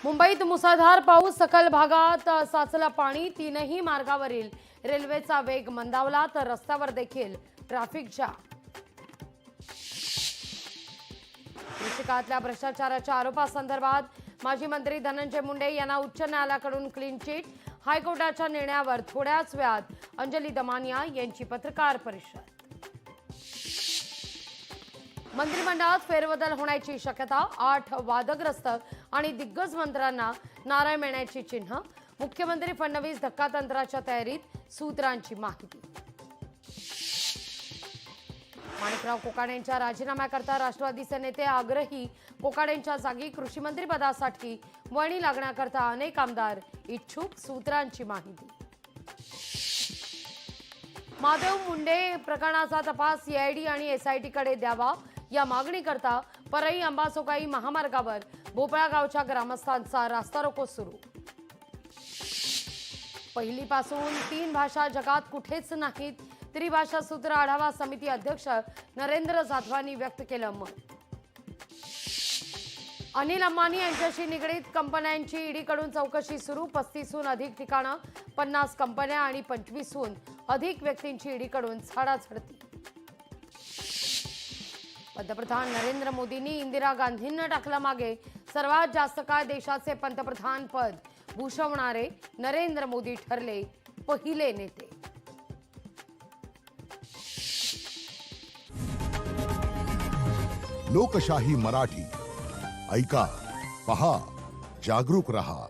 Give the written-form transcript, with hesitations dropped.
मुंबईत मुसळधार पाऊस, सखल भागात साचलं पाणी, तीनही मार्गावरील रेल्वेचा वेग मंदावला तर रस्त्यावर देखील ट्रॅफिक जाम. कृषिकातल्या भ्रष्टाचाराच्या आरोपासंदर्भात माजी मंत्री धनंजय मुंडे यांना उच्च न्यायालयाकडून क्लीन चिट. हायकोर्टाच्या निर्णयावर थोड्याच वेळात अंजली दमानिया यांची पत्रकार परिषद. मंत्रिमंडळात फेरबदल होण्याची शक्यता. 8 वादग्रस्त आणि दिग्गज मंत्र्यांना नाराज मिळण्याची चिन्ह. मुख्यमंत्री फडणवीस धक्कातंत्राच्या तयारीत, सूत्रांची माहिती. माणिकराव कोकाटेंच्या राजीनाम्याकरता राष्ट्रवादीचे नेते आग्रही. कोकाटेंच्या जागी कृषी पदासाठी वळणी लागण्याकरता अनेक आमदार इच्छुक, सूत्रांची माहिती. माधव मुंडे प्रकरणाचा तपास सीआयडी आणि एसआयटीकडे द्यावा या मागणीकरता परळी अंबाजोगाई महामार्गावर भोपळा गावच्या ग्रामस्थांचा रास्ता रोको सुरू. पहिलीपासून 3 भाषा जगात कुठेच नाहीत. त्रिभाषा सूत्र आढावा समिती अध्यक्ष नरेंद्र जाधवांनी व्यक्त केलं मत. अनिल अंबानी यांच्याशी निगडीत कंपन्यांची ईडीकडून चौकशी सुरू. 35हून अधिक ठिकाणं, 50 कंपन्या आणि 25हून अधिक व्यक्तींची ईडीकडून झाडाझडती. पंतप्रधान नरेंद्र मोदींनी इंदिरा गांधींना टाकलं मागे. सर्वात जास्त काळ देशाचे पंतप्रधान पद भूषवणारे नरेंद्र मोदी ठरले पहिले नेते. लोकशाही मराठी ऐका, पहा, जागरूक रहा.